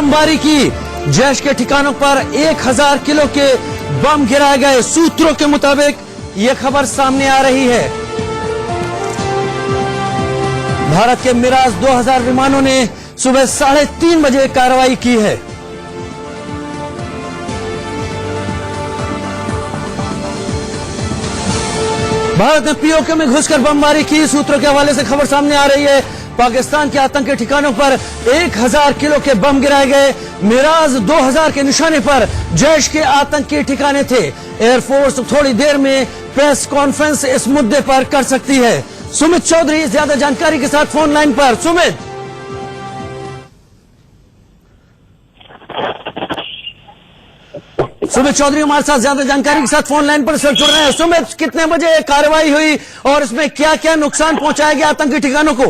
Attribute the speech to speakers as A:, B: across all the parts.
A: बमबारी की। जैश के ठिकानों पर 1000 किलो के बम गिराए गए। सूत्रों के मुताबिक यह खबर सामने आ रही है। भारत के मिराज 2000 विमानों ने सुबह 3:30 बजे कार्रवाई की है। भारत ने पीओके में घुसकर बमबारी की। सूत्रों के हवाले से खबर सामने आ रही है। पाकिस्तान के आतंकी ठिकानों पर 1000 किलो के बम गिराए गए। मिराज 2000 के निशाने पर जैश के आतंकी ठिकाने थे। एयरफोर्स थोड़ी देर में प्रेस कॉन्फ्रेंस इस मुद्दे पर कर सकती है। सुमित चौधरी ज्यादा जानकारी के साथ फोन लाइन पर। सुमित चौधरी हमारे साथ ज्यादा जानकारी के साथ फोन लाइन पर जुड़ रहे हैं। सुमित, कितने बजे कार्रवाई हुई और इसमें क्या क्या नुकसान पहुंचाया गया आतंकी ठिकानों को?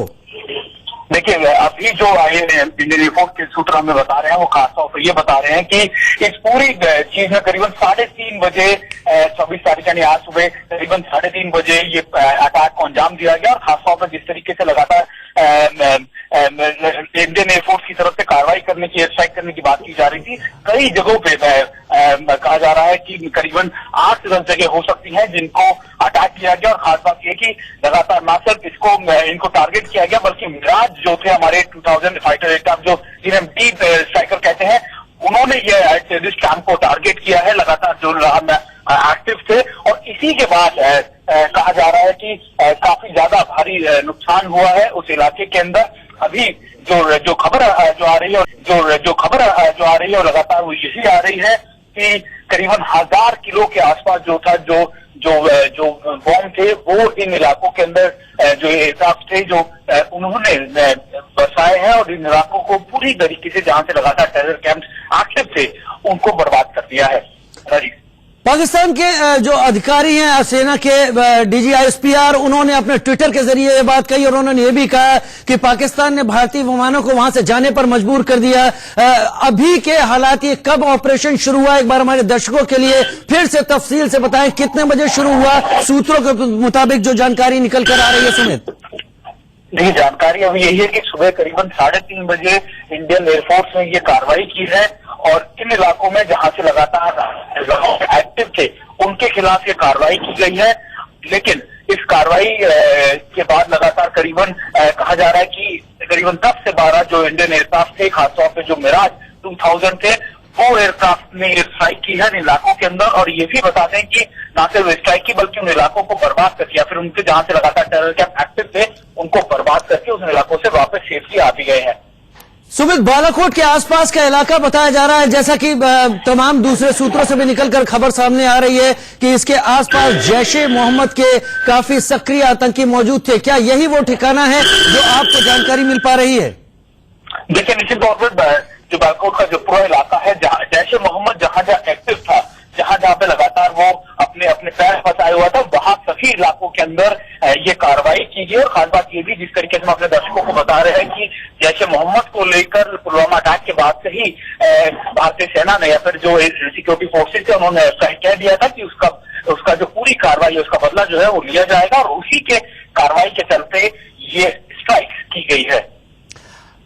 B: देखिए, अभी जो आए इंडियन एयरफोर्स के सूत्र हमें बता रहे हैं, वो खासतौर पर ये बता रहे हैं कि इस पूरी चीज में करीबन 3:30 बजे 24 तारीख यानी आज सुबह करीबन 3:30 बजे ये अटैक को अंजाम दिया गया। और खासतौर पर जिस तरीके से लगातार इंडियन एयरफोर्स की तरफ से कार्रवाई करने की, एयर स्ट्राइक करने की बात की जा रही थी, कई जगहों पे कहा जा रहा है कि करीबन 8 से 10 जगह हो सकती हैं जिनको अटैक किया गया। और खास बात यह कि लगातार न सिर्फ इनको टारगेट किया गया, बल्कि मिराज जो थे हमारे 2000 फाइटर एयरक्राफ्ट, जो जिन्हें डीप स्ट्राइकर कहते हैं, उन्होंने ये टेररिस्ट कैंप को टारगेट किया है, लगातार जो एक्टिव थे। और इसी के बाद कहा जा रहा है कि काफी ज्यादा भारी नुकसान हुआ है उस इलाके के अंदर। अभी जो खबर जो आ रही है और लगातार वो यही आ रही है कि करीबन 1000 किलो के आसपास जो था जो बॉम्ब थे वो इन इलाकों के अंदर जो एयरक्राफ्ट थे जो उन्होंने बसाए हैं और इन इलाकों को पूरी तरीके से, जहां से लगातार टेरर कैंप एक्टिव थे, उनको बर्बाद कर दिया है।
A: पाकिस्तान के जो अधिकारी हैं सेना के DGISPR, उन्होंने अपने ट्विटर के जरिए ये बात कही और उन्होंने ये भी कहा कि पाकिस्तान ने भारतीय विमानों को वहां से जाने पर मजबूर कर दिया। अभी के हालात, ये कब ऑपरेशन शुरू हुआ, एक बार हमारे दर्शकों के लिए फिर से तफसील से बताएं, कितने बजे शुरू हुआ? सूत्रों के मुताबिक जो जानकारी निकल कर आ रही है। सुमित,
B: देखिए, जानकारी अभी यही है कि सुबह करीबन 3:30 बजे इंडियन एयरफोर्स ने ये कार्रवाई की है और इन इलाकों में जहां से लगातार एक्टिव थे उनके खिलाफ ये कार्रवाई की गई है। लेकिन इस कार्रवाई के बाद लगातार करीबन कहा जा रहा है कि करीबन 10 से 12 जो इंडियन एयरक्राफ्ट थे, खासतौर पर जो मिराज 2000 थे, वो एयरक्राफ्ट ने स्ट्राइक की है इन इलाकों के अंदर। और ये भी बताते हैं कि न सिर्फ स्ट्राइक की बल्कि उन इलाकों को बर्बाद कर दिया। फिर उनके जहां से लगातार टेरर कैंप एक्टिव थे उनको बर्बाद करके उन इलाकों से वापस सेफली आ भी गए हैं।
A: सुमित, बालाकोट के आसपास का इलाका बताया जा रहा है, जैसा कि तमाम दूसरे सूत्रों से भी निकलकर खबर सामने आ रही है कि इसके आसपास जैशे मोहम्मद के काफी सक्रिय आतंकी मौजूद थे। क्या यही वो ठिकाना है जो आपको जानकारी मिल पा रही है?
B: देखिए, निश्चित तौर पर जो बालाकोट का जो पूरा इलाका है, जहां जैशे मोहम्मद जहां एक्टिव था, जहां पे लगातार वो अपने पैर फंसाए हुआ था, वहां सभी इलाकों के अंदर ये कार्रवाई की गई। और खास बात ये भी, जिस तरीके से हम अपने दर्शकों को बता रहे हैं कि जैशे मोहम्मद को लेकर पुलवामा अटैक के बाद से ही भारतीय सेना ने या फिर जो सिक्योरिटी फोर्सेज थे उन्होंने कह दिया था कि उसका जो पूरी कार्रवाई है, उसका बदला जो है वो लिया जाएगा। और उसी के कार्रवाई के चलते ये स्ट्राइक की गई है।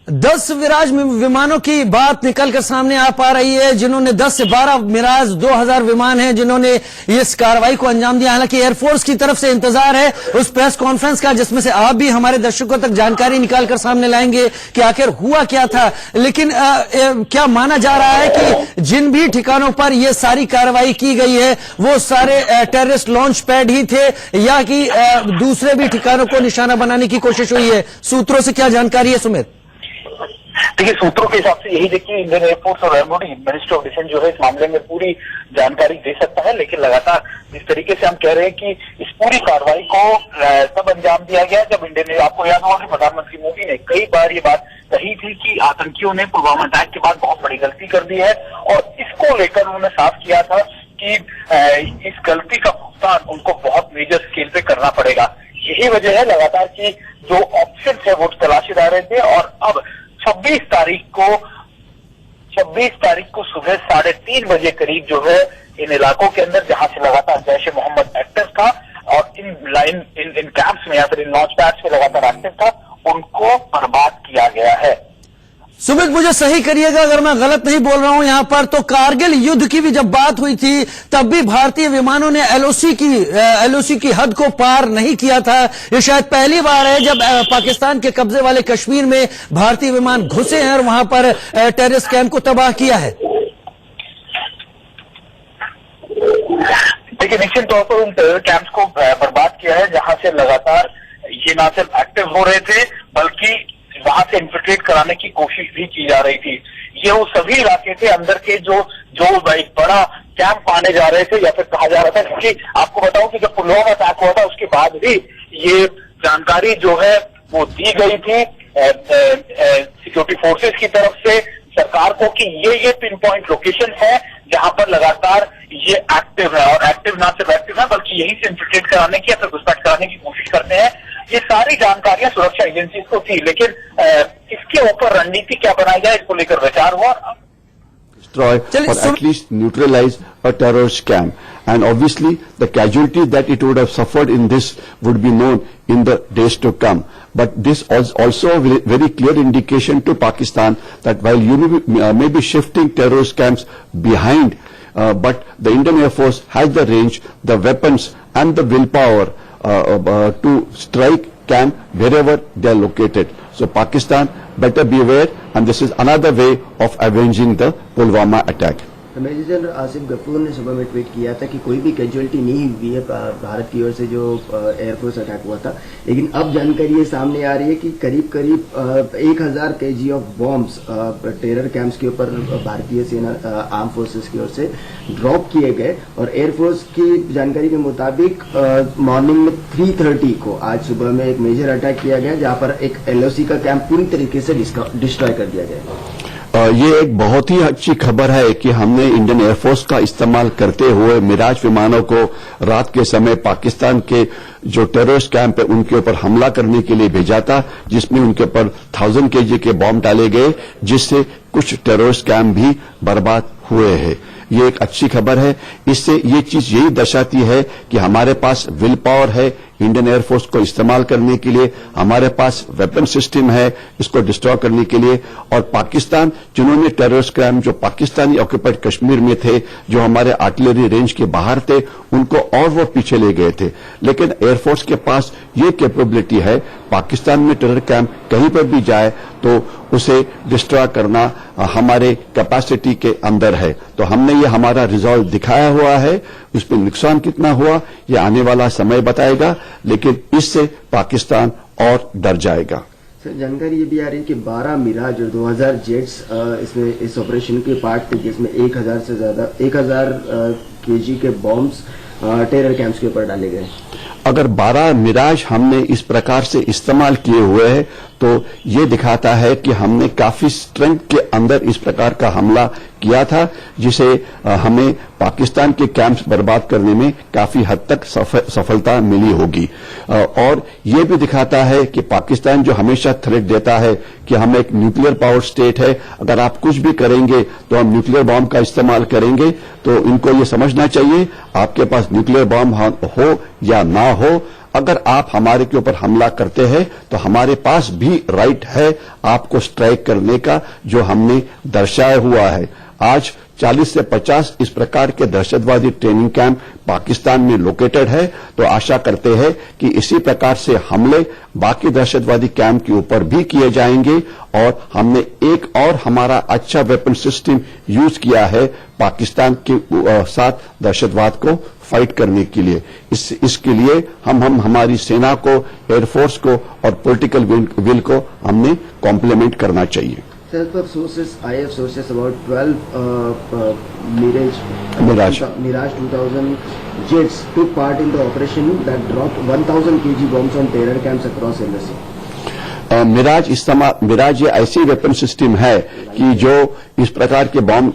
A: 10 मिराज विमानों की बात निकलकर सामने आ पा रही है, जिन्होंने 10 से 12 मिराज 2000 विमान हैं जिन्होंने इस कार्रवाई को अंजाम दिया। हालांकि एयरफोर्स की तरफ से इंतजार है उस प्रेस कॉन्फ्रेंस का, जिसमें से आप भी हमारे दर्शकों तक जानकारी निकालकर सामने लाएंगे कि आखिर हुआ क्या था। लेकिन क्या माना जा रहा है कि जिन भी ठिकानों पर यह सारी कार्रवाई की गई है वो सारे टेररिस्ट लॉन्च पैड ही थे या कि दूसरे भी ठिकानों को निशाना बनाने की कोशिश हुई है? सूत्रों से क्या जानकारी है सुमित?
B: देखिए, सूत्रों के हिसाब से यही देखिए, इंडियन एयरफोर्स और मिनिस्ट्री ऑफ डिफेंस जो है इस मामले में पूरी जानकारी दे सकता है। लेकिन लगातार जिस तरीके से हम कह रहे हैं कि इस पूरी कार्रवाई को तब अंजाम दिया गया जब आपको याद होगा कि प्रधानमंत्री मोदी ने कई बार ये बात कही थी कि आतंकियों ने पुलवामा अटैक के बाद बहुत बड़ी गलती कर दी है। और इसको लेकर उन्होंने साफ किया था कि इस गलती का भुगतान उनको बहुत मेजर स्केल पे करना पड़ेगा। यही वजह है लगातार की जो ऑप्शन है वो तलाशे जा रहे थे। और अब 26 तारीख को सुबह 3:30 बजे करीब जो है इन इलाकों के अंदर जहां से लगातार जैश ए मोहम्मद एक्टिव था और इन कैंप्स में या फिर इन लॉन्च पैड्स में लगातार एक्टिव था, उनको बर्बाद किया गया है।
A: सुमित, मुझे सही करिएगा अगर मैं गलत नहीं बोल रहा हूं यहां पर, तो कारगिल युद्ध की भी जब बात हुई थी तब भी भारतीय विमानों ने एलओसी की हद को पार नहीं किया था। ये शायद पहली बार है जब पाकिस्तान के कब्जे वाले कश्मीर में भारतीय विमान घुसे हैं और वहां पर टेररिस्ट कैंप को तबाह किया है।
B: देखिए, निश्चित तौर पर उन टेरर कैंप्स को बर्बाद किया है जहां से लगातार ये ना सिर्फ एक्टिव हो रहे थे बल्कि वहां से इन्फिल्ट्रेट कराने की कोशिश भी की जा रही थी। ये वो सभी इलाके थे अंदर के जो एक बड़ा कैंप आने जा रहे थे या फिर कहा जा रहा था, क्योंकि आपको बताऊं कि जब पुलवामा अटैक हुआ था उसके बाद भी ये जानकारी जो है वो दी गई थी सिक्योरिटी फोर्सेस की तरफ से सरकार को कि ये पिन पॉइंट लोकेशन है जहां पर लगातार ये एक्टिव है, और एक्टिव ना सिर्फ एक्टिव है बल्कि यहीं से इन्फिल्ट्रेट कराने की या फिर घुसपैठ कराने की कोशिश करते हैं। ये सारी जानकारियां सुरक्षा एजेंसीज को थी, लेकिन इसके ऊपर रणनीति क्या बनाई जाए इसको लेकर विचार हुआ।
C: Destroy or at least neutralize a terrorist camp, and obviously the casualties that it would have suffered in this would be known in the days to come. But this is also a very clear indication to Pakistan that while you may be shifting terrorist camps behind, but the Indian Air Force has the range, the weapons and the willpower to strike camp wherever they are located. So Pakistan better be aware, and this is another way of avenging the Pulwama attack.
D: Major general Asif Ghafoor ने सुबह में tweet किया था कि कोई भी casualty नहीं हुई है भारत की ओर से जो एयरफोर्स अटैक हुआ था, लेकिन अब जानकारी ये सामने आ रही है कि करीब 1000 kg of bombs terror camps के ऊपर भारतीय सेना आर्म फोर्सेस की ओर से ड्रॉप किए गए। और एयरफोर्स की जानकारी के मुताबिक मॉर्निंग में 3:30 को आज सुबह में एक मेजर अटैक किया गया जहां पर एक एलओसी का कैंप पूरी तरीके से डिस्ट्रॉय कर दिया गया।
C: ये एक बहुत ही अच्छी खबर है कि हमने इंडियन एयरफोर्स का इस्तेमाल करते हुए मिराज विमानों को रात के समय पाकिस्तान के जो टेररिस्ट कैंप है उनके ऊपर हमला करने के लिए भेजा था, जिसमें उनके ऊपर 1000 kg के बॉम्ब डाले गए, जिससे कुछ टेररिस्ट कैंप भी बर्बाद हुए हैं। ये एक अच्छी खबर है। इससे ये चीज यही दर्शाती है कि हमारे पास विल पावर है इंडियन एयरफोर्स को इस्तेमाल करने के लिए, हमारे पास वेपन सिस्टम है इसको डिस्ट्रॉय करने के लिए। और पाकिस्तान जिन्होंने टेररिस्ट क्राइम जो पाकिस्तानी ऑक्यूपाइड कश्मीर में थे, जो हमारे आर्टिलरी रेंज के बाहर थे, उनको और वो पीछे ले गए थे। लेकिन एयरफोर्स के पास ये कैपेबिलिटी है, पाकिस्तान में टेरर कैंप कहीं पर भी जाए तो उसे डिस्ट्रॉय करना हमारे कैपेसिटी के अंदर है। तो हमने ये हमारा रिजॉल्व दिखाया हुआ है। उसमें नुकसान कितना हुआ ये आने वाला समय बताएगा, लेकिन इससे पाकिस्तान और डर जाएगा।
D: सर, जानकारी ये भी आ रही है कि 12 मिराज और 2000 जेट्स इसमें इस ऑपरेशन के पार्ट थे, जिसमें 1000 से ज्यादा 1000 kg के बॉम्ब्स टेरर कैंप्स के ऊपर डाले गए।
C: अगर 12 मिराज हमने इस प्रकार से इस्तेमाल किए हुए हैं तो ये दिखाता है कि हमने काफी स्ट्रेंथ के अंदर इस प्रकार का हमला किया था, जिसे हमें पाकिस्तान के कैंप्स बर्बाद करने में काफी हद तक सफलता मिली होगी। और ये भी दिखाता है कि पाकिस्तान जो हमेशा थ्रेट देता है कि हम एक न्यूक्लियर पावर स्टेट है, अगर आप कुछ भी करेंगे तो हम न्यूक्लियर बॉम्ब का इस्तेमाल करेंगे। तो इनको ये समझना चाहिए, आपके पास न्यूक्लियर बॉम्ब हो या ना हो, अगर आप हमारे के ऊपर हमला करते हैं तो हमारे पास भी राइट है आपको स्ट्राइक करने का, जो हमने दर्शाया हुआ है। आज 40 से 50 इस प्रकार के दहशतवादी ट्रेनिंग कैंप पाकिस्तान में लोकेटेड है। तो आशा करते हैं कि इसी प्रकार से हमले बाकी दहशतवादी कैंप के ऊपर भी किए जाएंगे। और हमने एक और हमारा अच्छा वेपन सिस्टम यूज किया है पाकिस्तान के साथ दहशतवाद को फाइट करने के लिए। इसके लिए हम हमारी सेना को, एयरफोर्स को और पॉलिटिकल विल को हमने कॉम्प्लीमेंट करना चाहिए।
D: IAF sources about 12 Mirage 2000 jets took part in the operation that dropped 1000 kg bombs on terror camps across LOC.
C: Miraj ये ऐसी वेपन सिस्टम है कि जो इस प्रकार के बॉम्ब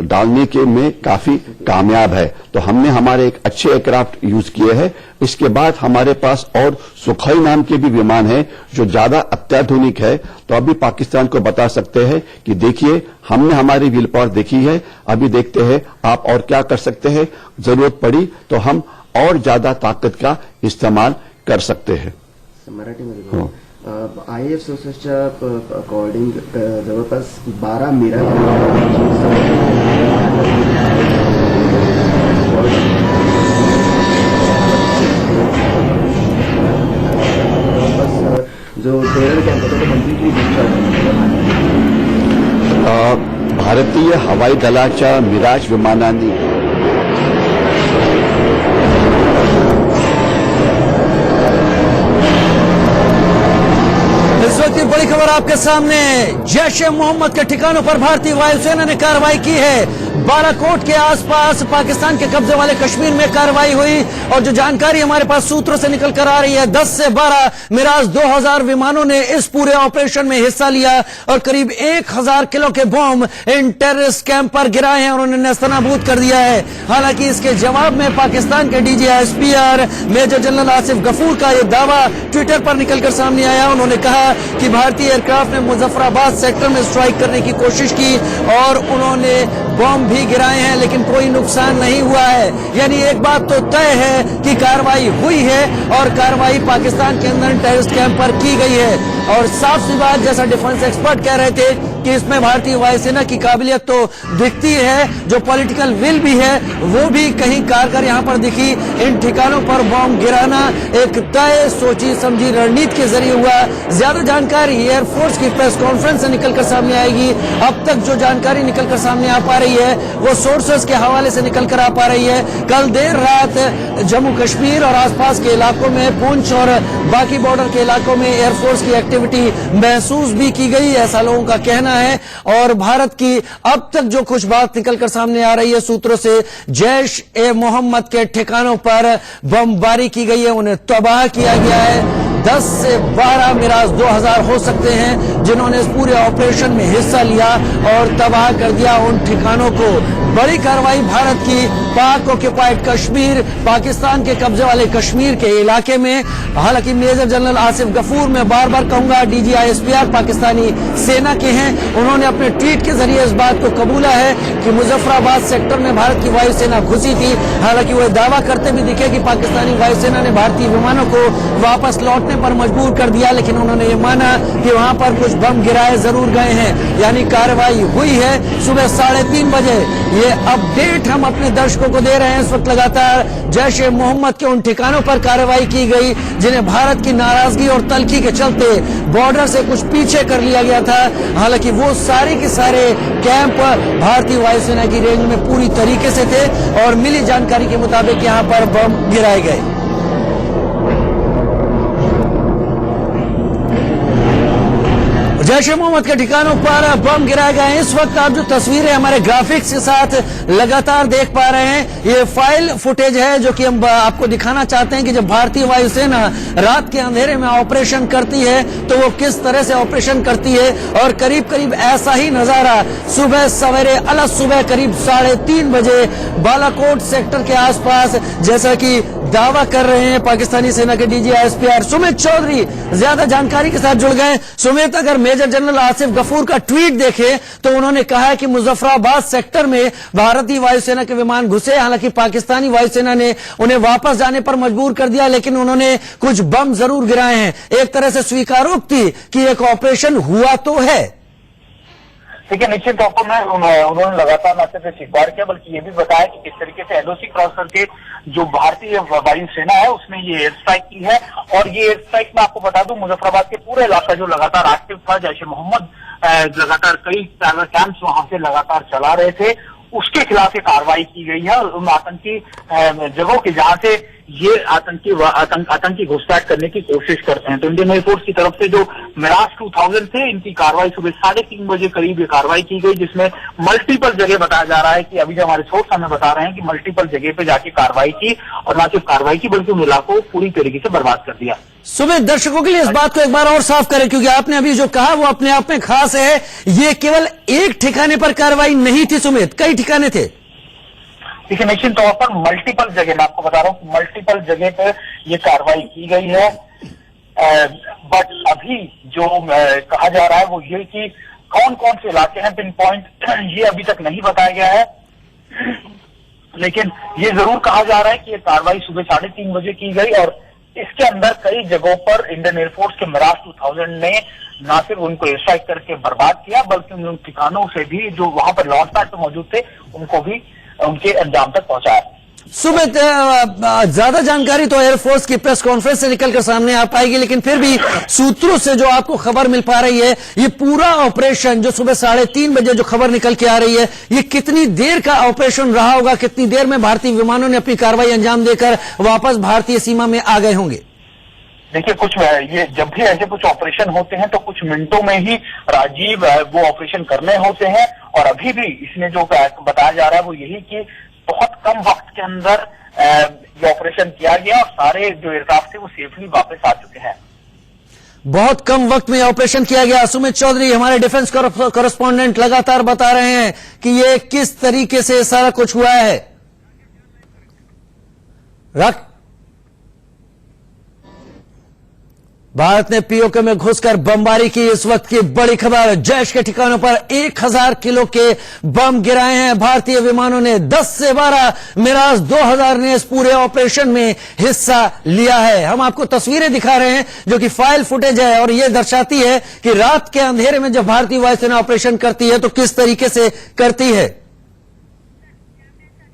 C: डालने के में काफी कामयाब है। तो हमने हमारे एक अच्छे एयरक्राफ्ट यूज किए हैं। इसके बाद हमारे पास और सुखोई नाम के भी विमान है जो ज्यादा अत्याधुनिक है। तो अभी पाकिस्तान को बता सकते हैं कि देखिए हमने हमारी विल पावर देखी है, अभी देखते हैं आप और क्या कर सकते हैं, जरूरत पड़ी तो हम और ज्यादा ताकत का इस्तेमाल कर सकते हैं।
D: मराठी मध्ये IAF सोर्सेसच्या अकॉर्डिंग जवळपास 12 मिराज जो टेरर कॅम्प होता तो कम्प्लिटली
C: भारतीय हवाई दलाच्या मिराज विमानांनी
A: इस वक्त की बड़ी खबर आपके सामने, जैश ए मोहम्मद के ठिकानों पर भारतीय वायुसेना ने कार्रवाई की है। बालाकोट के आसपास पाकिस्तान के कब्जे वाले कश्मीर में कार्रवाई हुई और जो जानकारी हमारे पास सूत्रों से निकल कर आ रही है, 10 से 12 मिराज 2000 विमानों ने इस पूरे ऑपरेशन में हिस्सा लिया और करीब 1000 किलो के बॉम्ब इन टेररिस्ट कैंप पर गिराए हैं और उन्हें नेस्तनाबूद कर दिया है। हालांकि इसके जवाब में पाकिस्तान के DGISPR major general Asif Ghafoor का यह दावा ट्विटर पर निकलकर सामने आया। उन्होंने कहा कि भारतीय एयरक्राफ्ट ने मुजफ्फराबाद सेक्टर में स्ट्राइक करने की कोशिश की और उन्होंने बॉम्ब भी गिराए हैं, लेकिन कोई नुकसान नहीं हुआ है। यानी एक बात तो तय है कि कार्रवाई हुई है और कार्रवाई पाकिस्तान के अंदर टेररिस्ट कैंप पर की गई है। और साफ सी बात, जैसा डिफेंस एक्सपर्ट कह रहे थे कि इसमें भारतीय वायुसेना की काबिलियत तो दिखती है, जो पॉलिटिकल विल भी है वो भी कहीं कारगर यहां पर दिखी। इन ठिकानों पर बॉम्ब गिराना एक तय सोची समझी रणनीति के जरिए हुआ। ज्यादा जानकारी एयरफोर्स की प्रेस कॉन्फ्रेंस से निकलकर सामने आएगी। अब तक जो जानकारी निकलकर सामने आ पा रही है वो सोर्सेस के हवाले से निकलकर आ पा रही है। कल देर रात जम्मू कश्मीर और आसपास के इलाकों में, पुंछ और बाकी बॉर्डर के इलाकों में एयरफोर्स की एक्टिविटी महसूस भी की गई, ऐसा लोगों का कहना है। और भारत की अब तक जो कुछ बात निकलकर सामने आ रही है सूत्रों से, जैश ए मोहम्मद के ठिकानों पर बमबारी की गई है, उन्हें तबाह किया गया है। 10 से 12 मिराज 2000 हो सकते हैं जिन्होंने इस पूरे ऑपरेशन में हिस्सा लिया और तबाह कर दिया उन ठिकानों को। बड़ी कार्रवाई भारत की पाक ऑक्युपाइड कश्मीर, पाकिस्तान के कब्जे वाले कश्मीर के इलाके में। हालांकि मेजर जनरल आसिफ गफूर, मैं बार बार कहूंगा, DGISPR पाकिस्तानी सेना के हैं, उन्होंने अपने ट्वीट के जरिए इस बात को कबूला है कि मुजफ्फराबाद सेक्टर में भारत की वायुसेना घुसी थी। हालांकि वह दावा करते भी दिखे कि पाकिस्तानी वायुसेना ने भारतीय विमानों को वापस लौटने पर मजबूर कर दिया, लेकिन उन्होंने ये माना कि वहां पर कुछ बम गिराए जरूर गए हैं। यानी कार्रवाई हुई है। सुबह 3:30 बजे ये अपडेट हम अपने दर्शकों को दे रहे हैं। इस वक्त लगातार जैश ए मोहम्मद के उन ठिकानों पर कार्रवाई की गई जिन्हें भारत की नाराजगी और तल्खी के चलते बॉर्डर से कुछ पीछे कर लिया गया था। हालांकि वो सारे के सारे कैंप भारतीय वायुसेना की रेंज में पूरी तरीके से थे और मिली जानकारी के मुताबिक यहां पर बम गिराए गए। जैश ए मोहम्मद के ठिकानों पर बम गिराए गए हैं। इस वक्त आप जो तस्वीरें हमारे ग्राफिक्स के साथ लगातार देख पा रहे हैं, ये फाइल फुटेज है जो कि हम आपको दिखाना चाहते हैं कि जब भारतीय वायुसेना रात के अंधेरे में ऑपरेशन करती है तो वो किस तरह से ऑपरेशन करती है। और करीब करीब ऐसा ही नजारा सुबह सवेरे अलग सुबह करीब 3:30 बजे बालाकोट सेक्टर के आसपास, जैसा कि दावा कर रहे हैं पाकिस्तानी सेना के DGISPR सुमित चौधरी, ज्यादा जानकारी के साथ जुड़ गए। सुमित, अगर मेजर जनरल आसिफ गफूर का ट्वीट देखें तो उन्होंने कहा है कि मुजफ्फराबाद सेक्टर में भारतीय वायुसेना के विमान घुसे। हालांकि पाकिस्तानी वायुसेना ने उन्हें वापस जाने पर मजबूर कर दिया, लेकिन उन्होंने कुछ बम जरूर गिराए हैं। एक तरह से स्वीकारोक्ति कि एक ऑपरेशन हुआ तो है।
B: देखिए, निश्चित तौर पर उन्होंने लगातार न सिर्फ स्वीकार किया बल्कि ये भी बताया कि किस तरीके से LOC क्रॉस करके जो भारतीय वायुसेना है उसने ये एयर स्ट्राइक की है। और ये एयर स्ट्राइक में आपको बता दूं, मुजफ्फराबाद के पूरे इलाका जो लगातार एक्टिव था, जैश ए मोहम्मद लगातार कई टारगेट कैंप्स वहां से लगातार चला रहे थे, उसके खिलाफ ये कार्रवाई की गई है। और उन आतंकी जगहों के जहां से ये आतंकी घुसपैठ करने की कोशिश करते हैं। तो इंडियन एयरफोर्स की तरफ से जो मिराज 2000 थे, इनकी कार्रवाई सुबह 3:30 बजे करीब ये कार्रवाई की गई, जिसमें मल्टीपल जगह बताया जा रहा है कि अभी जो हमारे सोर्स हमें बता रहे हैं कि मल्टीपल जगह पे जाके कार्रवाई की और न सिर्फ कार्रवाई की बल्कि उन इलाकों को पूरी तरीके से बर्बाद कर दिया।
A: सुमित, दर्शकों के लिए इस बात को एक बार और साफ करें, क्योंकि आपने अभी जो कहा वो अपने आप में खास है। ये केवल एक ठिकाने पर कार्रवाई नहीं थी सुमित, कई ठिकाने थे।
B: देखिए, निश्चित तौर पर मल्टीपल जगह, मैं आपको बता रहा हूँ, मल्टीपल जगह पर ये कार्रवाई की गई है। बट अभी जो कहा जा रहा है वो ये कि कौन कौन से इलाके हैं पिन पॉइंट, ये अभी तक नहीं बताया गया है। लेकिन ये जरूर कहा जा रहा है कि ये कार्रवाई सुबह 3:30 बजे की गई और इसके अंदर कई जगहों पर इंडियन एयरफोर्स के मिराज 2000 ने न सिर्फ उनको एयर स्ट्राइक करके बर्बाद किया, बल्कि उन ठिकानों से भी जो वहां पर लॉन्च पैड पर मौजूद थे उनको भी उनके अंजाम तक पहुंचाया।
A: सुमित, ज्यादा जानकारी तो एयरफोर्स की प्रेस कॉन्फ्रेंस से निकलकर सामने आ पाएगी, लेकिन फिर भी सूत्रों से जो आपको खबर मिल पा रही है, ये पूरा ऑपरेशन जो सुबह 3:30 बजे जो खबर निकल के आ रही है, ये कितनी देर का ऑपरेशन रहा होगा? कितनी देर में भारतीय विमानों ने अपनी कार्रवाई अंजाम देकर वापस भारतीय सीमा में आ गए होंगे?
B: देखिए, कुछ ये जब भी ऐसे कुछ ऑपरेशन होते हैं तो कुछ मिनटों में ही राजीव वो ऑपरेशन करने होते हैं, और अभी भी इसमें जो बताया जा रहा है वो यही कि बहुत कम वक्त के अंदर ये ऑपरेशन किया गया और सारे जो एयरक्राफ्ट थे वो सेफली वापस आ चुके हैं।
A: बहुत कम वक्त में ऑपरेशन किया गया। सुमित चौधरी, हमारे डिफेंस कॉरेस्पॉन्डेंट, लगातार बता रहे हैं कि ये किस तरीके से सारा कुछ हुआ है। भारत ने पीओके में घुसकर बमबारी की। इस वक्त की बड़ी खबर, जैश के ठिकानों पर 1000 किलो के बम गिराए हैं भारतीय विमानों ने। 10 से 12 मिराज 2000 ने इस पूरे ऑपरेशन में हिस्सा लिया है। हम आपको तस्वीरें दिखा रहे हैं जो कि फाइल फुटेज है, और यह दर्शाती है कि रात के अंधेरे में जब भारतीय वायुसेना ऑपरेशन करती है तो किस तरीके से करती है।